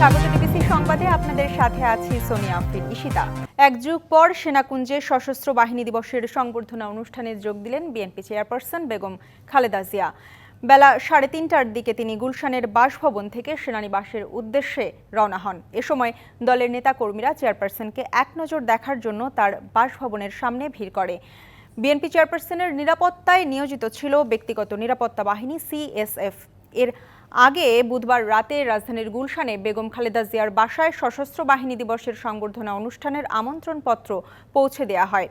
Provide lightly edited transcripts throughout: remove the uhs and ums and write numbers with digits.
স্বাগত ডিবিসি সংবাদে আপনাদের সাথে আছি সোনিয়া আফরিন ঈশিতা। এক যুগ পর সেনাকুঞ্জে সশস্ত্র বাহিনী দিবসের সংবর্ধনা অনুষ্ঠানে যোগ দিলেন বিএনপি চেয়ারপারসন বেগম খালেদা জিয়া। বেলা 3:30টার দিকে তিনি গুলশানের বাসভবন থেকে সেনানিবাসের উদ্দেশ্যে রওনা হন। এ সময় দলের নেতাকর্মীরা চেয়ারপারসনকে এক নজর দেখার জন্য তার বাসভবনের সামনে ভিড় করে। বিএনপি চেয়ারপারসনের নিরাপত্তায় নিয়োজিত ছিল ব্যক্তিগত নিরাপত্তা বাহিনী সিএসএফ। এর আগে বুধবার রাতে রাজধানীর গুলশানে বেগম খালেদা জিয়ার বাসায় সশস্ত্র বাহিনী দিবসের সংবর্ধনা অনুষ্ঠানের আমন্ত্রণপত্র পৌঁছে দেওয়া হয়।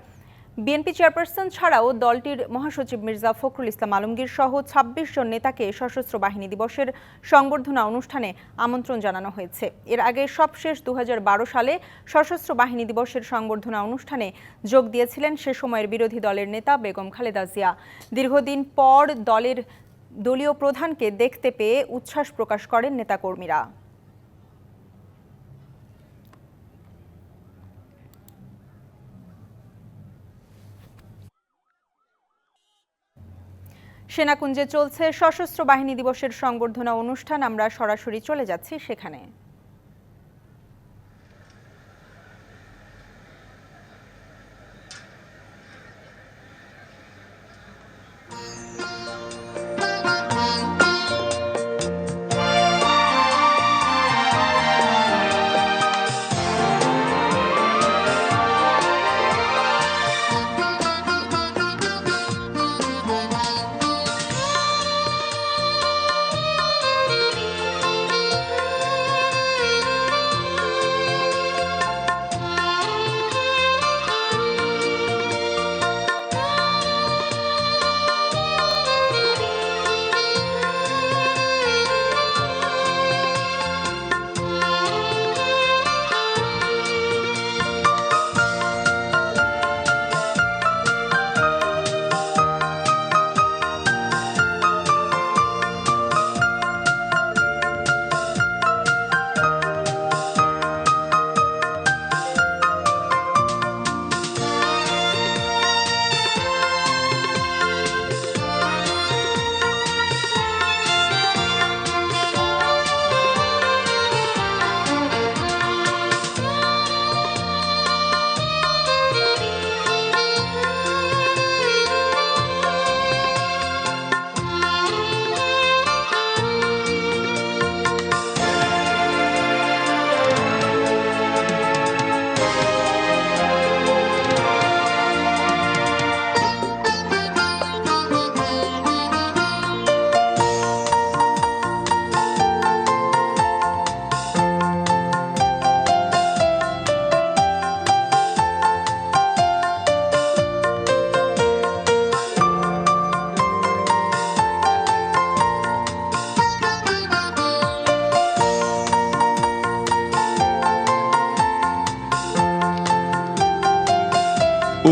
বিএনপি চেয়ারপারসন ছাড়াও দলটির মহাসচিব মির্জা ফখরুল ইসলাম আলমগীর সহ ২৬ জন নেতাকে সশস্ত্র বাহিনী দিবসের সংবর্ধনা অনুষ্ঠানে আমন্ত্রণ জানানো হয়েছে। এর আগে সবশেষ ২০১২ সালে সশস্ত্র বাহিনী দিবসের সংবর্ধনা অনুষ্ঠানে যোগ দিয়েছিলেন সে সময়ের বিরোধী দলের নেতা বেগম খালেদা জিয়া। দীর্ঘদিন পর দলীয় প্রধানকে দেখতে পেয়ে উচ্ছ্বাস প্রকাশ করেন নেতাকর্মীরা। সেনাকুঞ্জে চলছে সশস্ত্র বাহিনী দিবসের সংবর্ধনা অনুষ্ঠান। আমরা সরাসরি চলে যাচ্ছি সেখানে।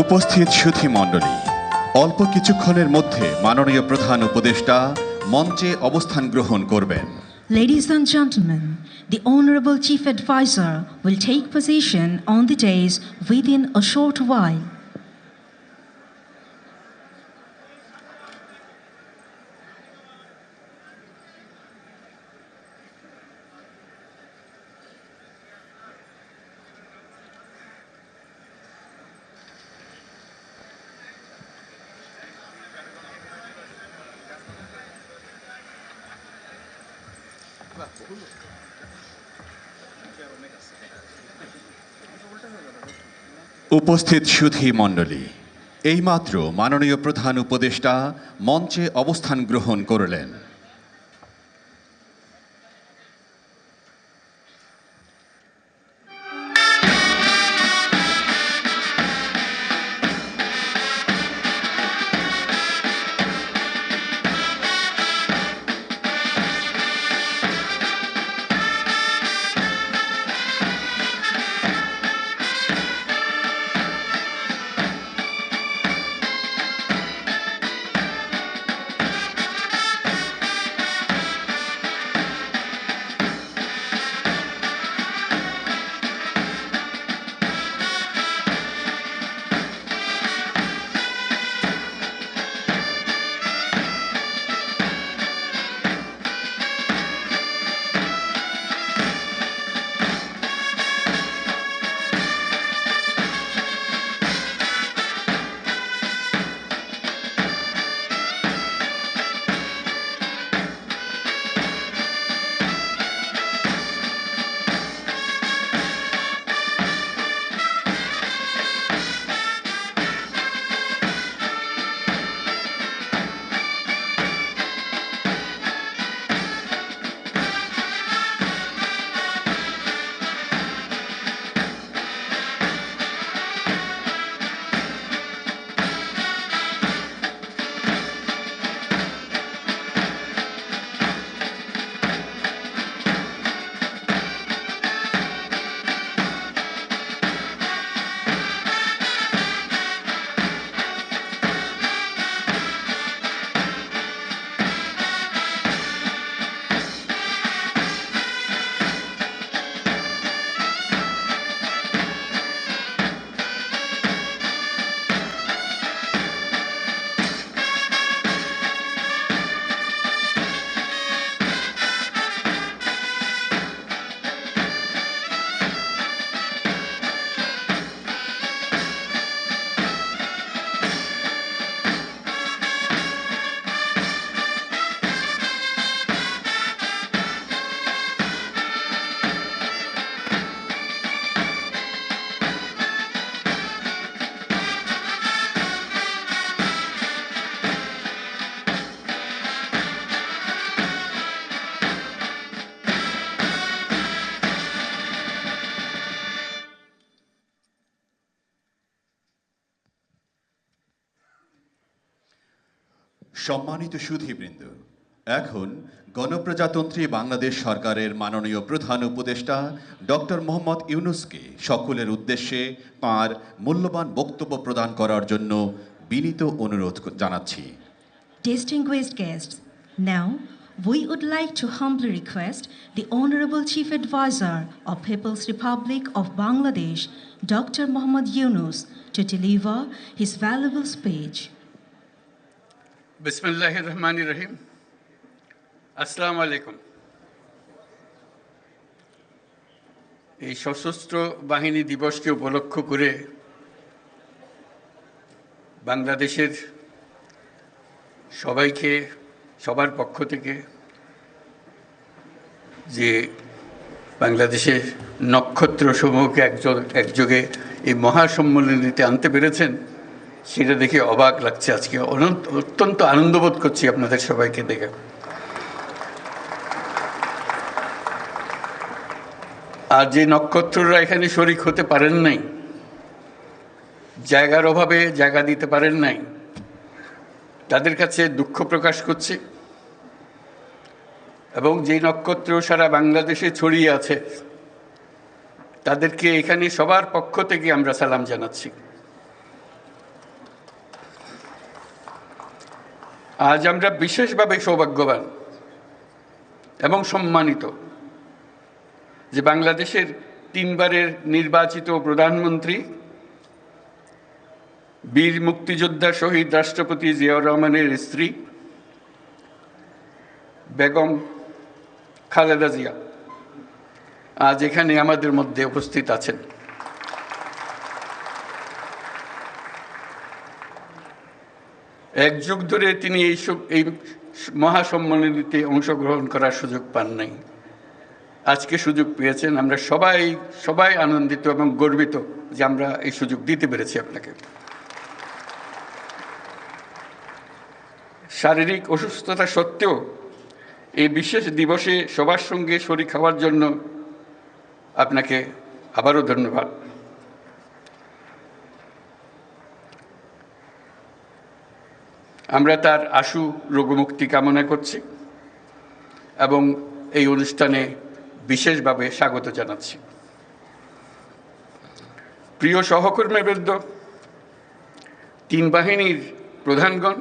উপস্থিত সুধী মণ্ডলী, অল্প কিছুক্ষণের মধ্যে মাননীয় প্রধান উপদেষ্টা মঞ্চে অবস্থান গ্রহণ করবেন। Ladies and gentlemen, the Honorable Chief Advisor will take position on the dais within a short while. উপস্থিত সুধী মণ্ডলী, এইমাত্র মাননীয় প্রধান উপদেষ্টা মঞ্চে অবস্থান গ্রহণ করলেন। সম্মানিত সুধীবৃন্দ, এখন গণপ্রজাতন্ত্রী বাংলাদেশ সরকারের মাননীয় প্রধান উপদেষ্টা ডক্টর মোহাম্মদ ইউনূসকে সকলের উদ্দেশ্যে তাঁর মূল্যবান বক্তব্য প্রদান করার জন্য বিনীত অনুরোধ জানাচ্ছি। Distinguished guests, now we would like to humbly request the Honorable Chief Advisor of People's Republic of Bangladesh, Dr. Mohammad Yunus, to deliver his valuable speech. বিসমিল্লাহির রহমানির রহিম। আসসালামু আলাইকুম। এই সশস্ত্র বাহিনী দিবসকে উপলক্ষ করে বাংলাদেশের সবাইকে সবার পক্ষ থেকে যে বাংলাদেশের নক্ষত্রসমূহকে একযোগে এই মহাসম্মেলনীতে আনতে পেরেছেন সেটা দেখে অবাক লাগছে। আজকে অত্যন্ত আনন্দবোধ করছি আপনাদের সবাইকে দেখে। আর যে নক্ষত্ররা এখানে শরিক হতে পারেন নাই, জায়গার অভাবে জায়গা দিতে পারেন নাই, তাদের কাছে দুঃখ প্রকাশ করছি। এবং যে নক্ষত্র সারা বাংলাদেশে ছড়িয়ে আছে তাদেরকে এখানে সবার পক্ষ থেকে আমরা সালাম জানাচ্ছি। আজ আমরা বিশেষভাবে সৌভাগ্যবান এবং সম্মানিত যে বাংলাদেশের 3 বারের নির্বাচিত প্রধানমন্ত্রী বীর মুক্তিযোদ্ধা শহীদ রাষ্ট্রপতি জিয়াউর রহমানের স্ত্রী বেগম খালেদা জিয়া আজ এখানে আমাদের মধ্যে উপস্থিত আছেন। এক যুগ ধরে তিনি এই মহাসম্মেলনীতে অংশগ্রহণ করার সুযোগ পান নাই, আজকে সুযোগ পেয়েছেন। আমরা সবাই আনন্দিত এবং গর্বিত যে আমরা এই সুযোগ দিতে পেরেছি আপনাকে। শারীরিক অসুস্থতা সত্ত্বেও এই বিশেষ দিবসে সবার সঙ্গে শরীক হওয়ার জন্য আপনাকে আবারও ধন্যবাদ। আমরা তার আশু রোগমুক্তি কামনা করছি এবং এই অনুষ্ঠানে বিশেষভাবে স্বাগত জানাচ্ছি। প্রিয় সহকর্মীবৃন্দ, 3 বাহিনীর প্রধানগণ,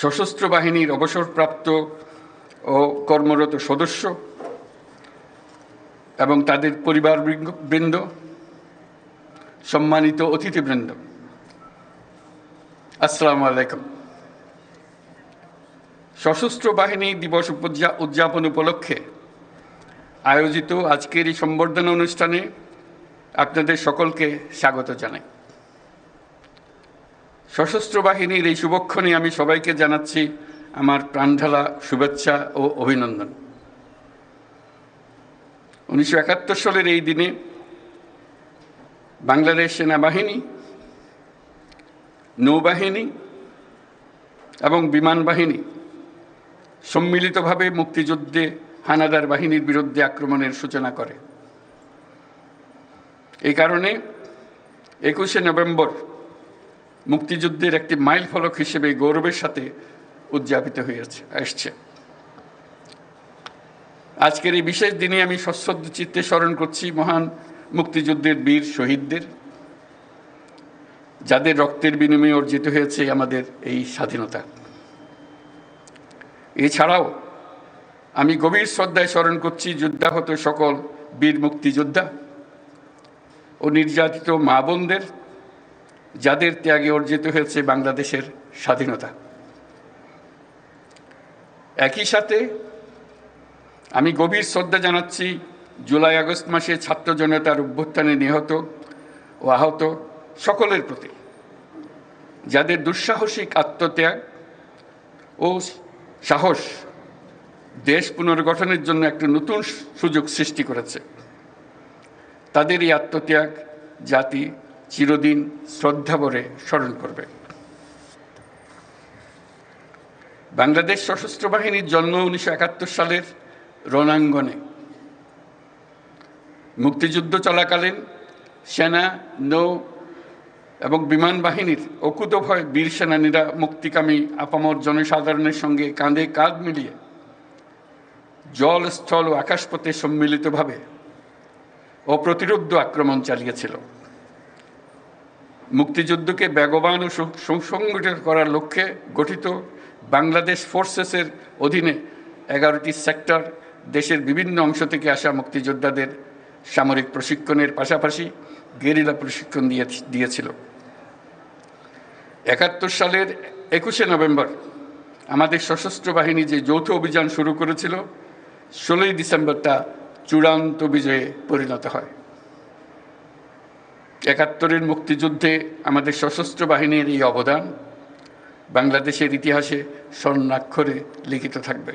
সশস্ত্র বাহিনীর অবসরপ্রাপ্ত ও কর্মরত সদস্য এবং তাদের পরিবারবৃন্দ, সম্মানিত অতিথিবৃন্দ, আসসালামু আলাইকুম। সশস্ত্র বাহিনী দিবস উদযাপন উপলক্ষে আয়োজিত আজকের এই সম্বর্ধনা অনুষ্ঠানে আপনাদের সকলকে স্বাগত জানাই। সশস্ত্র বাহিনীর এই শুভক্ষণে আমি সবাইকে জানাচ্ছি আমার প্রাণঢালা শুভেচ্ছা ও অভিনন্দন। 1971 সালের এই দিনে বাংলাদেশ সেনাবাহিনী, নৌবাহিনী এবং বিমান বাহিনী সম্মিলিতভাবে মুক্তিযুদ্ধে হানাদার বাহিনীর বিরুদ্ধে আক্রমণের সূচনা করে। এই কারণে 21শে নভেম্বর মুক্তিযুদ্ধের একটি মাইল ফলক হিসেবে গৌরবের সাথে উদযাপিত আসছে। আজকের এই বিশেষ দিনে আমি সশ্রদ্ধ চিত্তে স্মরণ করছি মহান মুক্তিযুদ্ধের বীর শহীদদের, যাদের রক্তের বিনিময়ে অর্জিত হয়েছে আমাদের এই স্বাধীনতা। এছাড়াও আমি গভীর শ্রদ্ধায় স্মরণ করছি যুদ্ধাহত সকল বীর মুক্তিযোদ্ধা ও নির্যাতিত মা বোনদের, যাদের ত্যাগে অর্জিত হয়েছে বাংলাদেশের স্বাধীনতা। একই সাথে আমি গভীর শ্রদ্ধা জানাচ্ছি জুলাই আগস্ট মাসে ছাত্র জনতার অভ্যুত্থানে নিহত ও আহত সকলের প্রতি, যাদের দুঃসাহসিক আত্মত্যাগ ও সাহস দেশ পুনর্গঠনের জন্য একটা নতুন সুযোগ সৃষ্টি করেছে। তাদের এই আত্মত্যাগ জাতি চিরদিন শ্রদ্ধাভরে স্মরণ করবে। বাংলাদেশ সশস্ত্র বাহিনীর জন্ম 1971 সালের রণাঙ্গনে। মুক্তিযুদ্ধ চলাকালীন সেনা, নৌ এবং বিমান বাহিনীর অকুতোভয় বীর সেনানীরা মুক্তিকামী আপামর জনসাধারণের সঙ্গে কাঁধে কাঁধ মিলিয়ে জল, স্থল ও আকাশপথে সম্মিলিতভাবে অপ্রতিরোধ্য আক্রমণ চালিয়েছিল। মুক্তিযুদ্ধকে বেগবান ও সুসংগঠিত করার লক্ষ্যে গঠিত বাংলাদেশ ফোর্সেসের অধীনে 11টি সেক্টর দেশের বিভিন্ন অংশ থেকে আসা মুক্তিযোদ্ধাদের সামরিক প্রশিক্ষণের পাশাপাশি গেরিলা প্রশিক্ষণ দিয়েছিল। 71 সালের 21শে নভেম্বর আমাদের সশস্ত্র বাহিনী যে যৌথ অভিযান শুরু করেছিল, 16ই ডিসেম্বর তা চূড়ান্ত বিজয়ে পরিণত হয়। 71-এর মুক্তিযুদ্ধে আমাদের সশস্ত্র বাহিনীর এই অবদান বাংলাদেশের ইতিহাসে স্বর্ণাক্ষরে লিখিত থাকবে।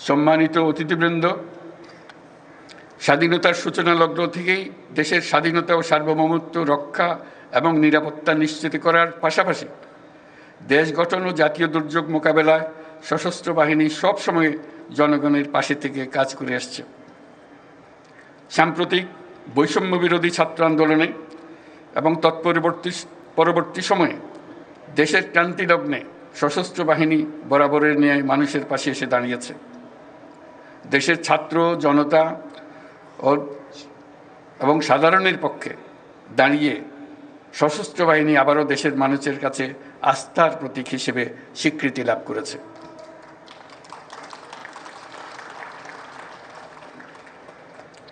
সম্মানিত অতিথিবৃন্দ, স্বাধীনতার সূচনা লগ্ন থেকেই দেশের স্বাধীনতা ও সার্বভৌমত্ব রক্ষা এবং নিরাপত্তা নিশ্চিত করার পাশাপাশি দেশ গঠন ও জাতীয় দুর্যোগ মোকাবেলায় সশস্ত্র বাহিনী সবসময় জনগণের পাশে থেকে কাজ করে আসছে। সাম্প্রতিক বৈষম্য বিরোধী ছাত্র আন্দোলনে এবং পরবর্তী সময়ে দেশের ক্রান্তি লগ্নে সশস্ত্র বাহিনী বরাবরের ন্যায় মানুষের পাশে এসে দাঁড়িয়েছে। দেশের ছাত্র জনতা এবং সাধারণের পক্ষে দাঁড়িয়ে সশস্ত্র বাহিনী আবারও দেশের মানুষের কাছে আস্থার প্রতীক হিসেবে স্বীকৃতি লাভ করেছে।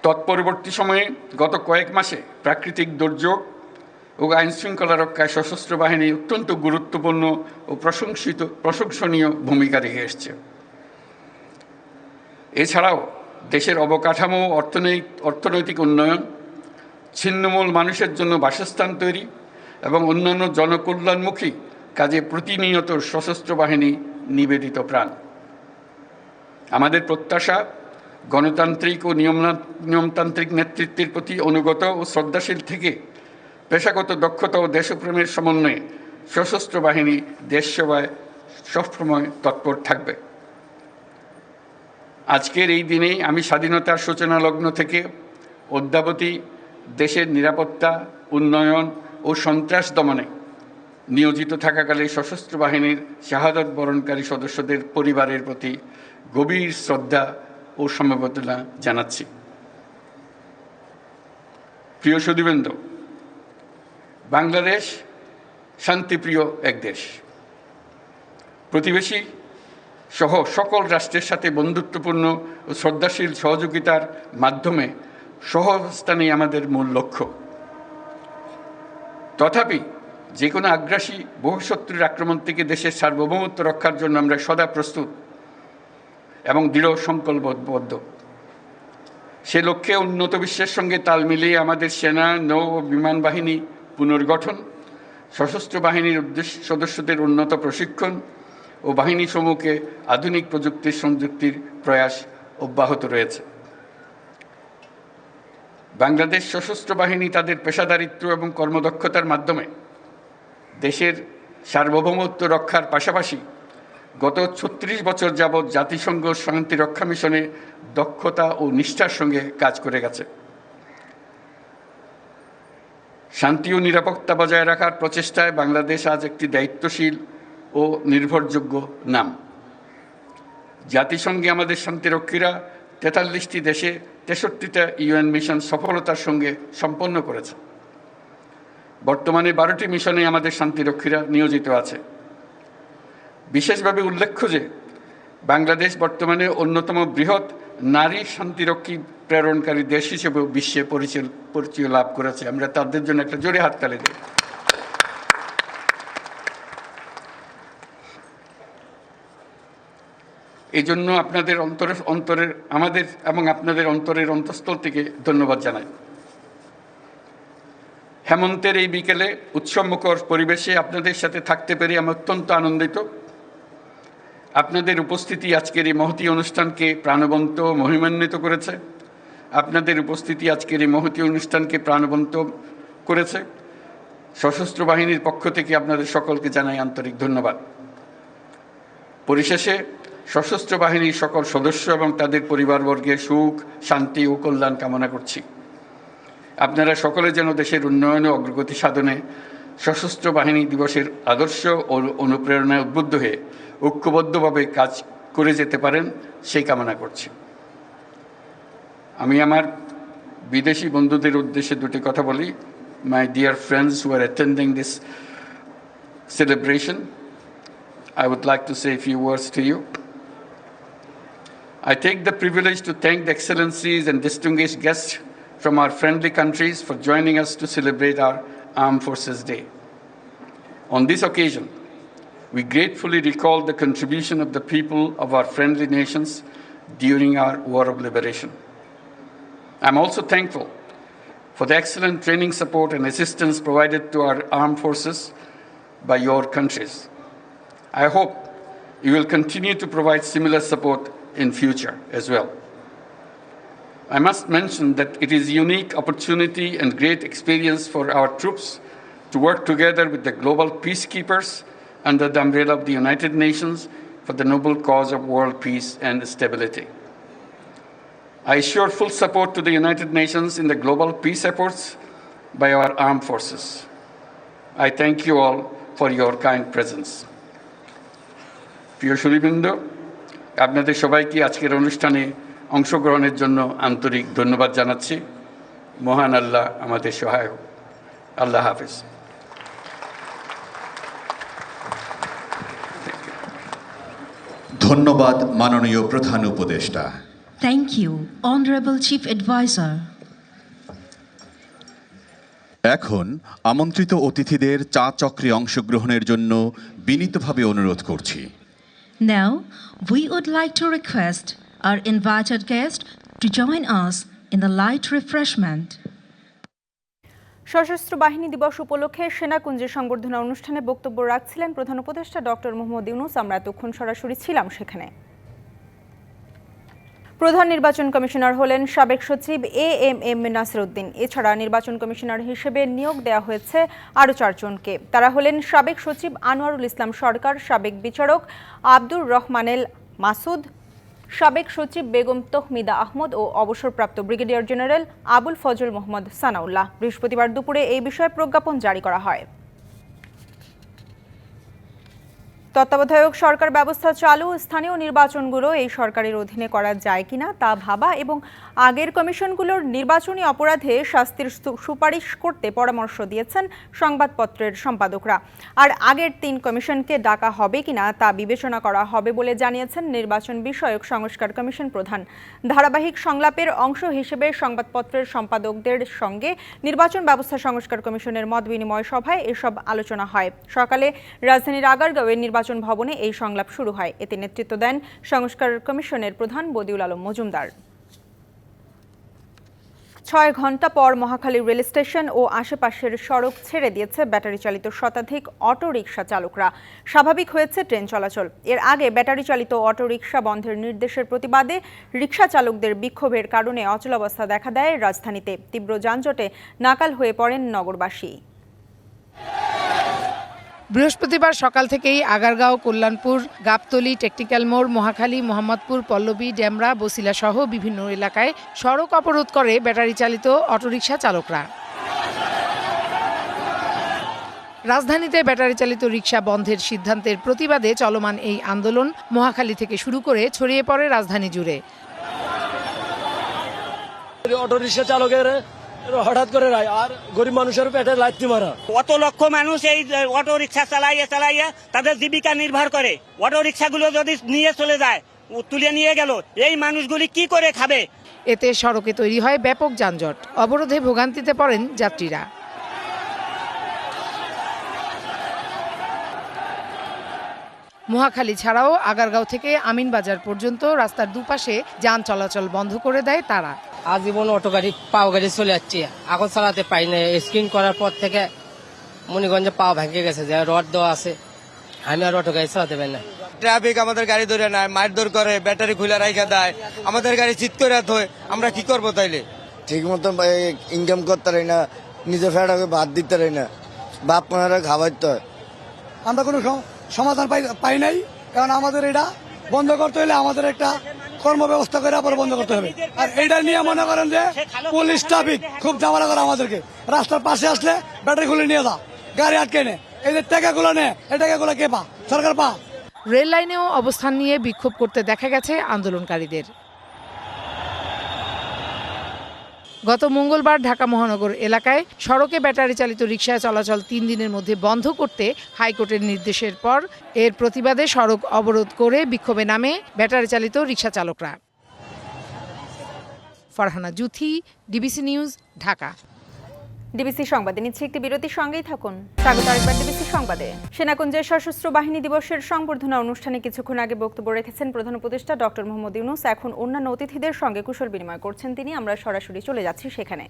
তৎপরবর্তী সময়ে গত কয়েক মাসে প্রাকৃতিক দুর্যোগ ও আইনশৃঙ্খলা রক্ষায় সশস্ত্র বাহিনী অত্যন্ত গুরুত্বপূর্ণ ও প্রশংসনীয় ভূমিকা রেখে এসছে। এছাড়াও দেশের অবকাঠামো, অর্থনৈতিক উন্নয়ন, ছিন্নমূল মানুষের জন্য বাসস্থান তৈরি এবং অন্যান্য জনকল্যাণমুখী কাজে প্রতিনিয়ত সশস্ত্র বাহিনী নিবেদিত প্রাণ। আমাদের প্রত্যাশা, গণতান্ত্রিক ও নিয়মতান্ত্রিক নেতৃত্বের প্রতি অনুগত ও শ্রদ্ধাশীল থেকে পেশাগত দক্ষতা ও দেশপ্রেমের সমন্বয়ে সশস্ত্র বাহিনী দেশ সেবায় সবসময় তৎপর থাকবে। আজকের এই দিনেই আমি স্বাধীনতার সূচনা লগ্ন থেকে অদ্যাবধি দেশের নিরাপত্তা, উন্নয়ন ও সন্ত্রাস দমনে নিয়োজিত থাকাকালে সশস্ত্র বাহিনীর শাহাদাত বরণকারী সদস্যদের পরিবারের প্রতি গভীর শ্রদ্ধা ও সমবেদনা জানাচ্ছি। প্রিয় সুধীবৃন্দ, বাংলাদেশ শান্তিপ্রিয় এক দেশ। প্রতিবেশী সহ সকল রাষ্ট্রের সাথে বন্ধুত্বপূর্ণ ও শ্রদ্ধাশীল সহযোগিতার মাধ্যমে সহাবস্থানই আমাদের মূল লক্ষ্য। তথাপি যে কোনো আগ্রাসী বহুশত্রুর আক্রমণ থেকে দেশের সার্বভৌমত্ব রক্ষার জন্য আমরা সদা প্রস্তুত এবং দৃঢ় সংকল্পবদ্ধ। সে লক্ষ্যে উন্নত বিশ্বের সঙ্গে তাল মিলিয়ে আমাদের সেনা, নৌ ও বিমান বাহিনী পুনর্গঠন, সশস্ত্র বাহিনীর সদস্যদের উন্নত প্রশিক্ষণ ও বাহিনী সমূহকে আধুনিক প্রযুক্তির সংযুক্তির প্রয়াস অব্যাহত রয়েছে। বাংলাদেশ সশস্ত্র বাহিনী তাদের পেশাদারিত্ব এবং কর্মদক্ষতার মাধ্যমে দেশের সার্বভৌমত্ব রক্ষার পাশাপাশি গত 36 বছর যাবৎ জাতিসংঘ শান্তি রক্ষা মিশনে দক্ষতা ও নিষ্ঠার সঙ্গে কাজ করে গেছে। শান্তি ও নিরাপত্তা বজায় রাখার প্রচেষ্টায় বাংলাদেশ আজ একটি দায়িত্বশীল ও নির্ভরযোগ্য নাম। জাতিসংঘে আমাদের শান্তিরক্ষীরা 43টি দেশে 63টা ইউএন মিশন সফলতার সঙ্গে সম্পন্ন করেছে। বর্তমানে 12টি মিশনে আমাদের শান্তিরক্ষীরা নিয়োজিত আছে। বিশেষভাবে উল্লেখ্য যে বাংলাদেশ বর্তমানে অন্যতম বৃহৎ নারী শান্তিরক্ষী প্রেরণকারী দেশ হিসেবে বিশ্বে পরিচয় লাভ করেছে। আমরা তাদের জন্য একটা জোরে হাততালি দিই। এই জন্য আপনাদের আমাদের এবং আপনাদের অন্তরের অন্তঃস্থল থেকে ধন্যবাদ জানাই। হেমন্তের এই বিকেলে উৎসবমুখর পরিবেশে আপনাদের সাথে থাকতে পেরে আমি অত্যন্ত আনন্দিত। আপনাদের উপস্থিতি আজকের এই মহতী অনুষ্ঠানকে প্রাণবন্ত মহিমান্বিত করেছে। আপনাদের উপস্থিতি আজকের এই মহতী অনুষ্ঠানকে প্রাণবন্ত করেছে। সশস্ত্র বাহিনীর পক্ষ থেকে আপনাদের সকলকে জানাই আন্তরিক ধন্যবাদ। পরিশেষে সশস্ত্র বাহিনীর সকল সদস্য এবং তাদের পরিবারবর্গের সুখ, শান্তি ও কল্যাণ কামনা করছি। আপনারা সকলে যেন দেশের উন্নয়ন ও অগ্রগতি সাধনে সশস্ত্র বাহিনী দিবসের আদর্শ ও অনুপ্রেরণায় উদ্বুদ্ধ হয়ে ঐক্যবদ্ধভাবে কাজ করে যেতে পারেন সেই কামনা করছি। আমি আমার বিদেশি বন্ধুদের উদ্দেশ্যে দুটি কথা বলি। My dear friends who are attending this celebration, I would like to say a few words to you. I take the privilege to thank the excellencies and distinguished guests from our friendly countries for joining us to celebrate our Armed Forces Day. On this occasion, we gratefully recall the contribution of the people of our friendly nations during our War of Liberation. I'm also thankful for the excellent training support and assistance provided to our armed forces by your countries. I hope you will continue to provide similar support in future as well. I must mention that it is a unique opportunity and great experience for our troops to work together with the global peacekeepers under the umbrella of the United Nations for the noble cause of world peace and stability. I assure full support to the United Nations in the global peace efforts by our armed forces. I thank you all for your kind presence. প্রিয় সুধীবৃন্দ, আপনাদের সবাইকে আজকের অনুষ্ঠানে অংশগ্রহণের জন্য আন্তরিক ধন্যবাদ জানাচ্ছি। মহান আল্লাহ আমাদের সহায়ক। আল্লাহ হাফেজ। ধন্যবাদ মাননীয় প্রধান উপদেষ্টা। Thank you, Honorable Chief Advisor. এখন আমন্ত্রিত অতিথিদের চা চক্রে অংশগ্রহণের জন্য বিনীতভাবে অনুরোধ করছি। Now, we would like to request our invited guest to join us in the light refreshment. সশস্ত্র বাহিনী দিবস উপলক্ষে সেনাকুঞ্জে সংবর্ধনা অনুষ্ঠানে বক্তব্য রাখছিলেন প্রধান উপদেষ্টা ডক্টর মোহাম্মদ ইউনূস। আমরা এতক্ষণ সরাসরি ছিলাম সেখানে। প্রধান নির্বাচন কমিশনার হলেন সাবেক সচিব AMM নাসিরউদ্দিন। এছাড়া নির্বাচন কমিশনার হিসেবে নিয়োগ দেওয়া হয়েছে আরও 4 জনকে। তারা হলেন সাবেক সচিব আনোয়ারুল ইসলাম সরকার, সাবেক বিচারক আব্দুর রহমানেল মাসুদ, সাবেক সচিব বেগম তহমিদা আহমদ ও অবসরপ্রাপ্ত ব্রিগেডিয়ার জেনারেল আবুল ফজল মোহাম্মদ সানাউল্লাহ। বৃহস্পতিবার দুপুরে এই বিষয়ে প্রজ্ঞাপন জারি করা হয়। তত্ত্বাবধায়ক সরকার ব্যবস্থা চালু, স্থানীয় নির্বাচনগুলো এই সরকারের অধীনে করা যায় কিনা তা ভাবা এবং আগের কমিশনগুলোর নির্বাচনী অপরাধে শাস্তির সুপারিশ করতে পরামর্শ দিয়েছেন সংবাদপত্রের সম্পাদকরা। আর আগের 3 কমিশনকে ডাকা হবে কিনা তা বিবেচনা করা হবে বলে জানিয়েছেন নির্বাচন বিষয়ক সংস্কার কমিশন প্রধান। ধারাবাহিক সংলাপের অংশ হিসেবে সংবাদপত্রের সম্পাদকদের সঙ্গে নির্বাচন ব্যবস্থা সংস্কার কমিশনের মত বিনিময় সভায় এসব আলোচনা হয়। সকালে রাজধানীর আগারগাঁওয়ের নির্বাচন ভবনে এই সংলাপ শুরু হয়। এতে নেতৃত্ব দেন সংস্কার কমিশনের প্রধান বদিউল আলম মজুমদার। 6 ঘন্টা পর মহাখালী রেল স্টেশন ও আশেপাশের সড়ক ছেড়ে দিয়েছে ব্যাটারি চালিত শতাধিক অটো রিকশা চালকরা। স্বাভাবিক হয়েছে ট্রেন চলাচল। এর আগে ব্যাটারি চালিত অটো রিকশা বন্ধের নির্দেশের প্রতিবাদে রিকশা চালকদের বিক্ষোভের কারণে অচলাবস্থা দেখা দেয় রাজধানীতে। তীব্র যানজটে নাকাল হয়ে পড়েন নগরবাসী। বৃহস্পতিবার সকাল থেকেই আগারগাঁও, কল্যাণপুর, গাবতলী, টেকনিক্যাল মোড়, মহাখালী, মোহাম্মদপুর, পল্লবী, ডেমরা, বসিলা সহ বিভিন্ন এলাকায় সড়ক অবরোধ করে ব্যাটারি চালিত অটোরিকশা চালকরা। রাজধানীতে ব্যাটারি চালিত রিকশা বন্ধের সিদ্ধান্তের প্রতিবাদে চলমান এই আন্দোলন মহাখালী থেকে শুরু করে ছড়িয়ে পড়ে রাজধানী জুড়ে। অটোরিকশা চালকের হঠাৎ করে আর গরিব মানুষের পেটে লাথি মারা। কত লক্ষ মানুষ এই অটো রিক্সা চালাইয়া তাদের জীবিকা নির্ভর করে। অটো রিক্সাগুলো যদি নিয়ে চলে যায়, তুলে নিয়ে গেল, এই মানুষগুলি কি করে খাবে? এতে সড়কে তৈরি হয় ব্যাপক যানজট। অবরোধে ভোগান্তিতে পড়েন যাত্রীরা। মহাখালী ছাড়াও আগারগাঁও থেকে আমিনবাজার পর্যন্ত রাস্তার দুপাশে যান চলাচল বন্ধ করে দেয় তারা। আজীবন অটো গাড়ি, পাও গাড়ি চলে যাচ্ছে, এখন চালাতে পাই না। স্ক্রিন করার পর থেকে মনিগঞ্জে পাও ভেঙে গেছে, যে রড দেওয়া আছে, আমি আর অটো গাড়ি চালাতে পারি না। ট্রাফিক আমাদের গাড়ি ধরে নেয়, মারধর করে, ব্যাটারি খুলে রাখা দেয়, আমাদের গাড়ি চিৎ করে থয়। আমরা কি করবো তাইলে? ঠিক মতন ইনকাম করতে পারি না, নিজের ফেটাকে ভাত দিতে পারি না, বাপ মারা খাওয়াইতে হয়। আমরা কোনো সমাধান পাই নাই, কারণ আমাদের এটা বন্ধ করতে হলে আমাদের একটা কর্মব্যবস্থা করে আবার বন্ধ করতে হবে। আর এইটা নিয়ে মনে করেন যে পুলিশ ট্রাফিক খুব ঝামেলা করে আমাদেরকে, রাস্তার পাশে আসলে ব্যাটারি খুলে নিয়ে যা, গাড়ি আটকে নে, এই যে টাকাগুলো নে, এই টাকাগুলো কে পা? সরকার পা। রেল লাইনেও অবস্থান নিয়ে বিক্ষোভ করতে দেখা গেছে আন্দোলনকারীদের। গত মঙ্গলবার ঢাকা মহানগর এলাকায় সড়কে ব্যাটারি চালিত রিকশা চলাচল 3 দিনের মধ্যে বন্ধ করতে হাইকোর্টের নির্দেশের পর এর প্রতিবাদে সড়ক অবরোধ করে বিক্ষোভে নামে ব্যাটারি চালিত রিকশা চালকরা। Farhana Juthi, DBC news, Dhaka. DBC সংবাদে নিচ্ছে একটি বিরতির, সঙ্গেই থাকুন। স্বাগত আরেকবার ডিবিসি সংবাদে। সেনাকুঞ্জের সশস্ত্র বাহিনী দিবসের সংবর্ধনা অনুষ্ঠানে কিছুক্ষণ আগে বক্তব্য রেখেছেন প্রধান উপদেষ্টা ডক্টর মোহাম্মদ ইউনূস। এখন অন্যান্য অতিথিদের সঙ্গে কুশল বিনিময় করছেন তিনি। আমরা সরাসরি চলে যাচ্ছি সেখানে।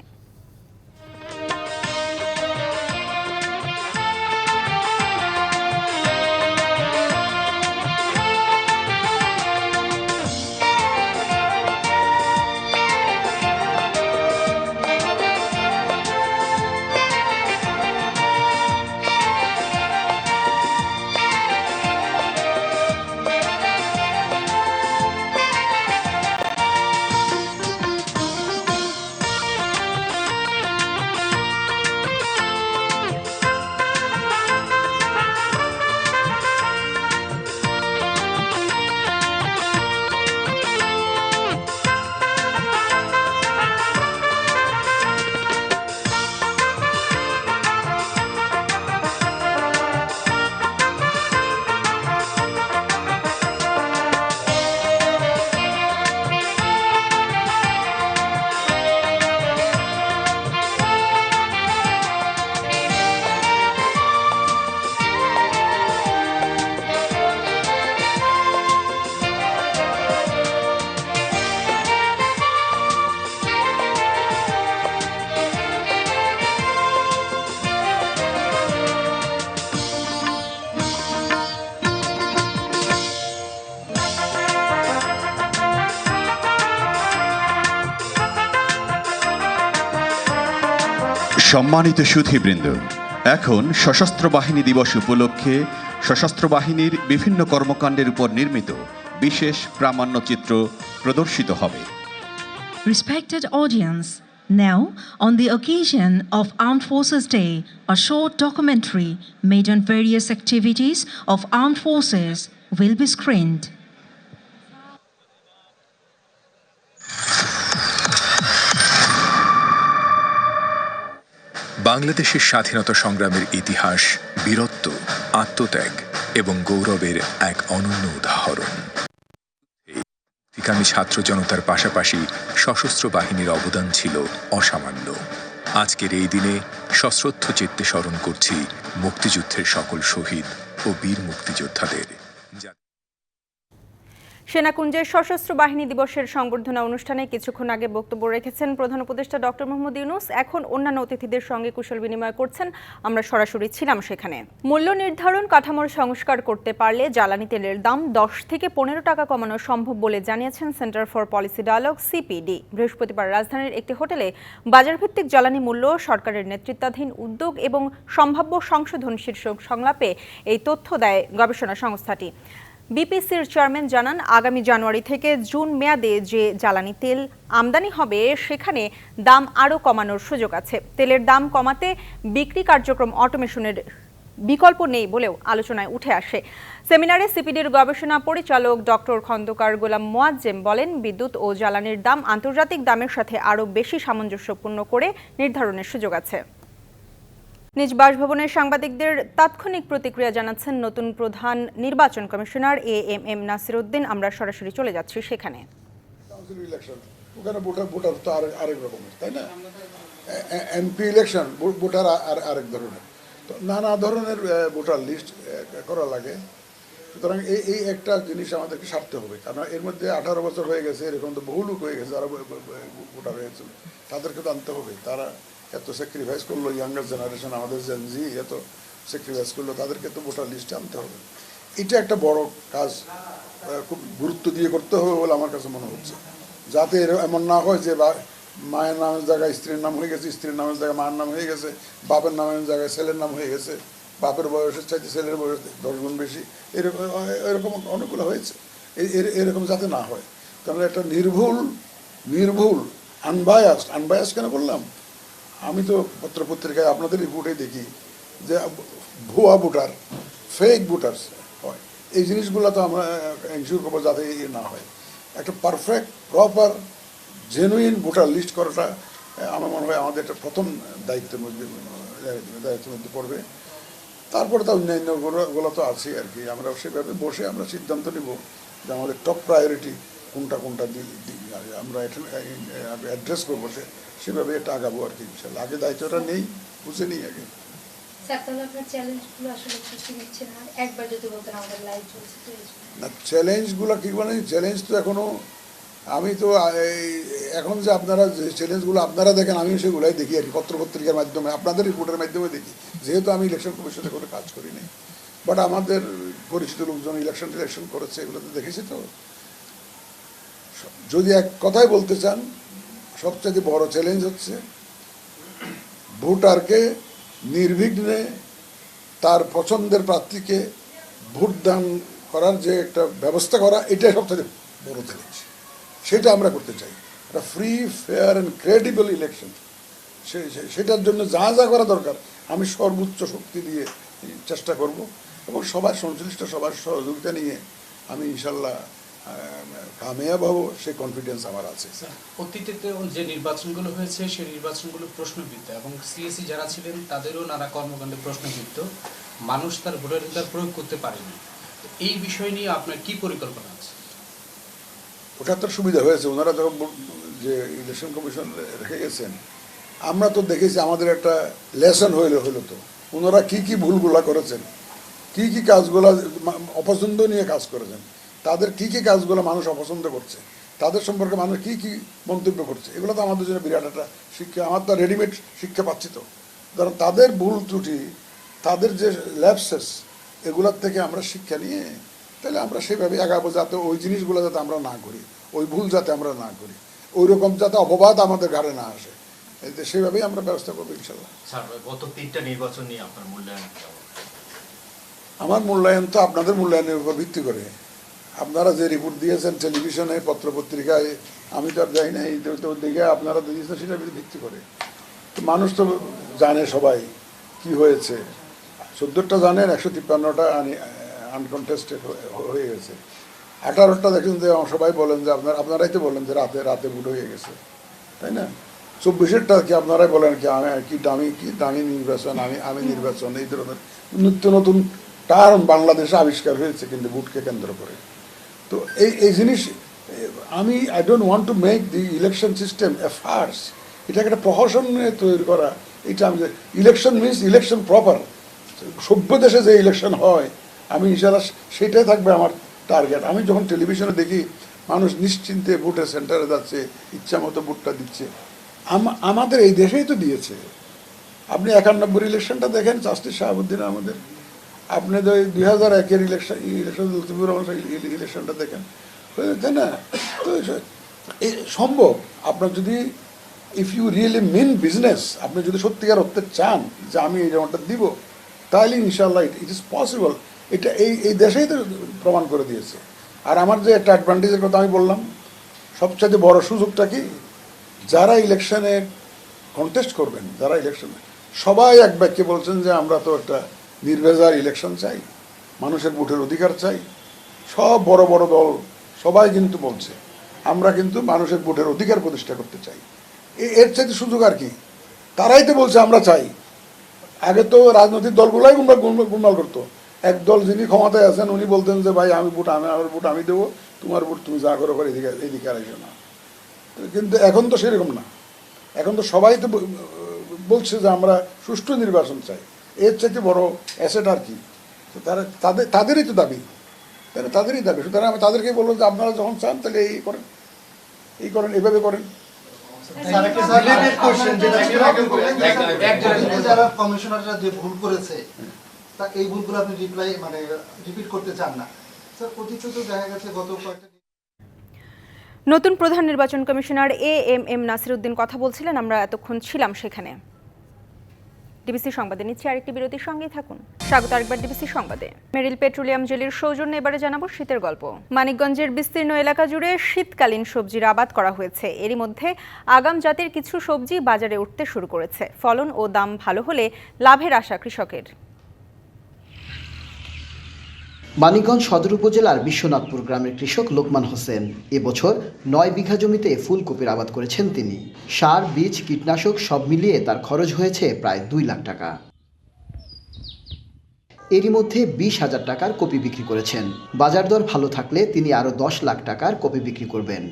সম্মানিত সুধীবৃন্দ, এখন সশস্ত্র বাহিনী দিবস উপলক্ষে সশস্ত্র বাহিনীর বিভিন্ন কর্মকাণ্ডের উপর নির্মিত বিশেষ প্রামাণ্যচিত্র প্রদর্শিত হবে। Respected audience, now on the occasion of Armed Forces Day, a short documentary made on various activities of armed forces will be screened. বাংলাদেশের স্বাধীনতা সংগ্রামের ইতিহাস বীরত্ব, আত্মত্যাগ এবং গৌরবের এক অনন্য উদাহরণ। ঠিকামী ছাত্র জনতার পাশাপাশি সশস্ত্র বাহিনীর অবদান ছিল অসামান্য। আজকের এই দিনে সশ্রদ্ধ চিত্তে স্মরণ করছি মুক্তিযুদ্ধের সকল শহীদ ও বীর মুক্তিযোদ্ধাদের। সেনাকুঞ্জের সশস্ত্র বাহিনী দিবসের সংবর্ধনা অনুষ্ঠানে কিছুক্ষণ আগে বক্তব্য রেখেছেন প্রধান উপদেষ্টা ডক্টর মোহাম্মদ ইউনূস। এখন অন্যান্য অতিথিদের সঙ্গে কুশল বিনিময় করছেন। আমরা সরাসরি ছিলাম সেখানে। মূল্য নির্ধারণ কাঠামোর সংস্কার করতে পারলে জ্বালানি তেলের দাম 10 থেকে 15 টাকা কমানো সম্ভব বলে জানিয়েছেন Centre for Policy Dialogue CPD. বৃহস্পতিবার রাজধানীর একটি হোটেলে বাজারভিত্তিক জ্বালানি মূল্য সরকারের নেতৃত্বাধীন উদ্যোগ এবং সম্ভাব্য সংশোধন শীর্ষক সংলাপে এই তথ্য দেয় গবেষণা সংস্থাটি। বিপিসির চেয়ারম্যান জানান, আগামী জানুয়ারি থেকে জুন মেয়াদে যে জ্বালানি তেল আমদানি হবে সেখানে দাম আরও কমানোর সুযোগ আছে। তেলের দাম কমাতে বিক্রি কার্যক্রম অটোমেশনের বিকল্প নেই বলেও আলোচনায় উঠে আসে। সেমিনারে সিপিডির গবেষণা পরিচালক ডক্টর খন্দকার গোলাম মোয়াজ্জেম বলেন, বিদ্যুৎ ও জ্বালানির দাম আন্তর্জাতিক দামের সাথে আরও বেশি সামঞ্জস্যপূর্ণ করে নির্ধারণের সুযোগ আছে। নিজ বাসভবনের সাংবাদিকদের তাৎক্ষণিক প্রতিক্রিয়া জানাচ্ছেন নতুন প্রধান নির্বাচন কমিশনার এএমএম নাসির উদ্দিন। আমরা সরাসরি চলে যাচ্ছি সেখানে। ওখানে ভোটার তো আরেক রকমের, তাই না? এমপি ইলেকশন ভোটার আরেক ধরনের, তো নানা ধরনের ভোটার লিস্ট করা লাগে। সুতরাং এই একটা জিনিস আমাদেরকে সারতে হবে, কারণ এর মধ্যে 18 বছর হয়ে গেছে, এরকম তো বহু লোক হয়ে গেছে যারা ভোটার হয়েছিল, তাদেরকে তো আনতে হবে। তারা এত স্যাক্রিফাইস করলো, ইয়াঙ্গার জেনারেশন আমাদের জেনজি এত স্যাক্রিফাইস করলো, তাদেরকে তো ভোটার লিস্টে আনতে হবে। এটা একটা বড় কাজ, খুব গুরুত্ব দিয়ে করতে হবে বলে আমার কাছে মনে হচ্ছে, যাতে এমন না হয় যে মায়ের নামের জায়গায় স্ত্রীর নাম হয়ে গেছে, স্ত্রীর নামের জায়গায় মায়ের নাম হয়ে গেছে, বাপের নামের জায়গায় ছেলের নাম হয়ে গেছে, বাপের বয়সের চাইতে ছেলের বয়স 10 গুণ বেশি, এরকম অনেকগুলো হয়েছে। এরকম যাতে না হয়, কারণ এটা নির্ভুল আনবায়াস কেন বললাম, আমি তো পত্রপত্রিকায় আপনাদের রিপোর্টে দেখি যে ভুয়া ভোটার, ফেক ভোটার্স হয়, এই জিনিসগুলো তো আমরা এনশিওর করবো যাতে না হয়। একটা perfect proper genuine voter list করাটা আমার মনে হয় আমাদের একটা প্রথম দায়িত্বের মধ্যে পড়বে। তারপরে তো অন্যান্যগুলো তো আছে আর কি, আমরা সেভাবে বসে আমরা সিদ্ধান্ত নিব যে আমাদের টপ প্রায়োরিটি কোনটা আমরা অ্যাড্রেস করবো, সেভাবে এটা আগাবো আর কি। ইনশাল্লাহ আগে দায়িত্বটা নেই, বুঝে নিই আগে। না চ্যালেঞ্জগুলো কি মানে, চ্যালেঞ্জ তো এখনো আমি তো এখন যে আপনারা যে চ্যালেঞ্জগুলো আপনারা দেখেন আমি সেগুলাই দেখি আর কি, পত্রপত্রিকার মাধ্যমে আপনাদের রিপোর্টের মাধ্যমে দেখি, যেহেতু আমি ইলেকশন কমিশনে কোনো কাজ করি নাই, বাট আমাদের পরিচিত লোকজন ইলেকশন করেছে, এগুলো তো দেখেছি। তো যদি এক কথায় বলতে চান, সবচেয়ে বড় চ্যালেঞ্জ হচ্ছে ভোটারকে নির্বিঘ্নে তার পছন্দের প্রার্থীকে ভোটদান করার যে একটা ব্যবস্থা করা, এটাই সবচেয়ে বড় চ্যালেঞ্জ। সেটা আমরা করতে চাই, একটা free, fair and credible election. সেটার জন্য যা যা করা দরকার আমি সর্বোচ্চ শক্তি দিয়ে চেষ্টা করব, এবং সবার সংশ্লিষ্ট সবার সহযোগিতা নিয়ে আমি ইনশাল্লাহ কামিয়াব হব, সেই কনফিডেন্স আমার আছে। অতীতে যে নির্বাচনগুলো হয়েছে সেই নির্বাচনগুলো প্রশ্নবিদ্ধ, এবং সিএসি যারা ছিলেন তাদেরও নানা কর্মকাণ্ডে প্রশ্নবিদ্ধ, মানুষ তার ভোটাধিকার প্রয়োগ করতে পারেনি। এই বিষয় নিয়ে আপনার কি পরিকল্পনা আছে? ওটা তো সুবিধা হয়েছে, ওনারা যখন যে ইলেকশন কমিশন রেখে গেছেন, আমরা তো দেখেছি আমাদের একটা লেসন হইলো তো ওনারা কি ভুলগুলা করেছেন, কি কাজগুলা অপছন্দ নিয়ে কাজ করেছেন, তাদের কি কাজগুলো মানুষ অপছন্দ করছে, তাদের সম্পর্কে মানুষ কি মন্তব্য করছে, এগুলো তো আমাদের জন্য বিরাট একটা শিক্ষা। আমার তো রেডিমেড শিক্ষা পাচ্ছি তো, কারণ তাদের ভুল ত্রুটি, তাদের যে ল্যাপসেস, এগুলোর থেকে আমরা শিক্ষা নিয়ে তাহলে আমরা সেভাবে আগাবো, যাতে ওই জিনিসগুলো যাতে আমরা না করি, ওই ভুল যাতে আমরা না করি, ওই রকম যাতে অপবাদ আমাদের ঘাড়ে না আসে, সেভাবেই আমরা ব্যবস্থা করবো ইনশাল্লাহ। গত 3টা নির্বাচন নিয়ে আপনার মূল্যায়ন? আমার মূল্যায়ন তো আপনাদের মূল্যায়নের উপর ভিত্তি করে, আপনারা যে রিপোর্ট দিয়েছেন টেলিভিশনে, পত্রপত্রিকায়, আমি তো আর যাই না, এই তো দেখে আপনারা দিয়েছেন, সেটার ভিত্তি করে তো মানুষ তো জানে সবাই কি হয়েছে। 14টা জানেন, 153টা আনকন্টেস্টেড হয়ে গেছে, 18টা দেখেন যে সবাই বলেন যে আপনারাই তো বলেন যে রাতে ভোট হয়ে গেছে, তাই না? 24টা কি আপনারাই বলেন কি দামি নির্বাচন, আমি নির্বাচন, এই ধরনের নিত্য নতুন টার্ম বাংলাদেশে আবিষ্কার হয়েছে কিন্তু ভোটকে কেন্দ্র করে। তো এই জিনিস I don't want to make the election system a farce, এটাকে একটা প্রহসন নিয়ে তৈরি করা। এটা আমি ইলেকশন মিনস ইলেকশন প্রপার, সভ্য দেশে যে ইলেকশন হয়, আমি ইনশাল্লাহ সেটাই থাকবে আমার টার্গেট। আমি যখন টেলিভিশনে দেখি মানুষ নিশ্চিন্তে ভোটের সেন্টারে যাচ্ছে, ইচ্ছা মতো ভোটটা দিচ্ছে, আমাদের এই দেশেই তো দিয়েছে। আপনি 91 ইলেকশনটা দেখেন, জাস্টিস শাহাবুদ্দিন আমাদের, আপনি 2001-এর ইলেকশন লতিফুর রহমান ইলেকশনটা দেখেন, তাই না? তো সম্ভব, আপনার যদি if you really mean business, আপনি যদি সত্যিকার অর্থে চান যে আমি এই জায়গাটা দিব, তাহলে ইনশাল্লাহ ইট ইজ পসিবল। এটা এই দেশেই তো প্রমাণ করে দিয়েছে। আর আমার যে একটা অ্যাডভান্টেজের কথা আমি বললাম, সবচেয়ে বড় সুযোগটা কি, যারা ইলেকশনে কন্টেস্ট করবেন, যারা ইলেকশনে, সবাই এক বাক্যে বলছেন যে আমরা তো একটা নির্ভেজাল ইলেকশন চাই, মানুষের ভোটের অধিকার চাই। সব বড় বড় দল সবাই কিন্তু বলছে আমরা কিন্তু মানুষের ভোটের অধিকার প্রতিষ্ঠা করতে চাই। এর চাইতে সুযোগ আর কি? তারাই তো বলছে আমরা চাই। আগে তো রাজনৈতিক দলগুলাই গুণমাল করতো। এক দল যিনি ক্ষমতায় আছেন উনি বলতেন যে ভাই আমার ভোট আমি দেবো, তোমার ভোট তুমি যা করো করে এদিকে আর এসো না। কিন্তু এখন তো সেরকম না, এখন তো সবাই তো বলছে যে আমরা সুষ্ঠু নির্বাচন চাই। এর চাইতে বড় অ্যাসেট আর কি? তাদেরই তো দাবি, তাদেরই দাবি। সুতরাং আমি তাদেরকে বলবো যে আপনারা যখন চান তাহলে এই করেন, এইভাবে করেন। যারা কমিশনাররা যে ভুল করেছে তা এই ভুলগুলো আপনি রিপিট করতে চান না স্যার? অতীতে তো দেখা গেছে গত কয়েকটা নতুন প্রধান নির্বাচন কমিশনার AM নাসিরউদ্দিন কথা বলছিলেন, আমরা এতক্ষণ ছিলাম সেখানে। ডিবিসি সংবাদে নিচ্ছে আরেকটি বিরতির সঙ্গেই থাকুন। স্বাগত আরেকবার ডিবিসি সংবাদে। মেরিল পেট্রোলিয়াম জেলির সৌজন্যে এবারে জানাবো শীতের গল্প। মানিকগঞ্জের বিস্তীর্ণ এলাকা জুড়ে শীতকালীন সবজির আবাদ করা হয়েছে। এরই মধ্যে আগাম জাতের কিছু সবজি বাজারে উঠতে শুরু করেছে। ফলন ও দাম ভালো হলে লাভের আশা কৃষকের। মানিকগঞ্জ সদর উপজেলার বিশ্বনাথপুর গ্রামের কৃষক লোকমান হোসেন এবছর 9 বিঘা জমিতে ফুলকপির আবাদ করেছেন তিনি। সার, বীজ, কীটনাশক সব মিলিয়ে তার খরচ হয়েছে প্রায় 2 লাখ টাকা। এরই মধ্যে 20,000 টাকার কপি বিক্রি করেছেন। বাজার দর ভালো থাকলে তিনি আরও 10 লাখ টাকার কপি বিক্রি করবেন।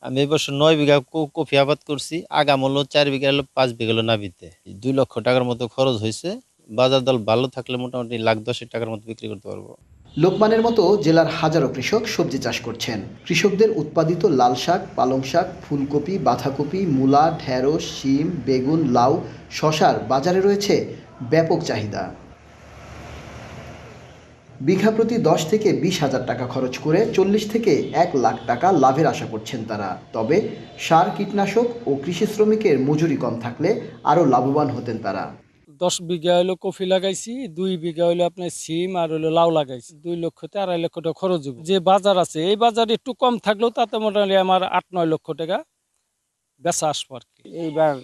আমি এবছর 9 বিঘা কপি আবাদ করছি। আগাম হলো 4 বিঘা, 5 বিঘা হলো নাবিতে। 2 লক্ষ টাকার মতো খরচ হয়েছে। বাজার দর ভালো থাকলে মোটামুটি 1,10,000 টাকার মতো বিক্রি করতে পারবো। লোকমানের মতো জেলার হাজারো কৃষক সবজি চাষ করছেন। কৃষকদের উৎপাদিত লাল শাক, পালং শাক, ফুলকপি, বাঁধাকপি, মূলা, ঢেঁড়স, শিম, বেগুন, লাউ, শশার বাজারে রয়েছে ব্যাপক চাহিদা। বিঘা প্রতি 10 থেকে 20,000 টাকা খরচ করে 40 থেকে 1 লাখ টাকা লাভের আশা করছেন তারা। তবে সার, কীটনাশক ও কৃষি শ্রমিকের মজুরি কম থাকলে আরও লাভবান হতেন তারা। 10 বিঘা হলো কফি লাগাইছি, 2 বিঘা হলো আপনার সিম আর হলো লাউ লাগাইছি। 2 লক্ষ থেকে 2.5 লক্ষ টাকা খরচ হবে। যে বাজার আছে এই বাজারে একটু কম থাকলেও তাতে মোটামুটি আমার 8-9 লক্ষ টাকা বেচা আসবো আর কি। এইবার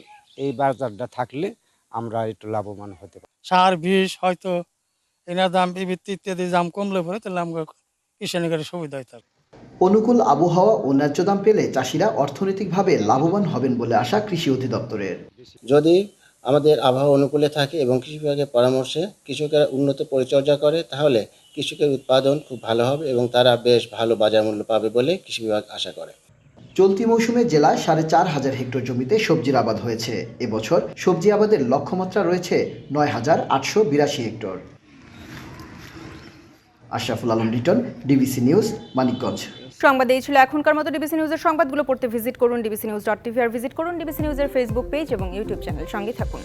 এই বাজারটা থাকলে আমরা একটু লাভবান হতে পারি। সার, বীজ হয়তো এনার দাম ইত্যাদি দাম কমলে পরে তাহলে আমরা কৃষকের সুবিধা হয়। অনুকূল আবহাওয়া ও ন্যায্য দাম পেলে চাষিরা অর্থনৈতিকভাবে লাভবান হবেন বলে আশা কৃষি অধিদপ্তরের। যদি আমাদের আবহাওয়া অনুকূলে থাকে এবং কৃষি বিভাগের পরামর্শে কৃষকেরা উন্নত পরিচর্যা করে তাহলে কৃষকের উৎপাদন খুব ভালো হবে এবং তারা বেশ ভালো বাজার মূল্য পাবে বলে কৃষি বিভাগ আশা করে। চলতি মৌসুমে জেলায় 4,500 হেক্টর জমিতে সবজির আবাদ হয়েছে। এবছর সবজি আবাদের লক্ষ্যমাত্রা রয়েছে 9,882 hectare. Ashraful Alam Liton, DBC news, Manikganj. সংবাদ এই ছিল এখনকার মতো। ডিবিসি নিউজের সংবাদগুলো পড়তে ভিজিট করুন dbcnews.tv আর ভিজিট করুন ডিবিসি নিউজের ফেসবুক পেজ এবং ইউটিউব চ্যানেল। সঙ্গে থাকুন।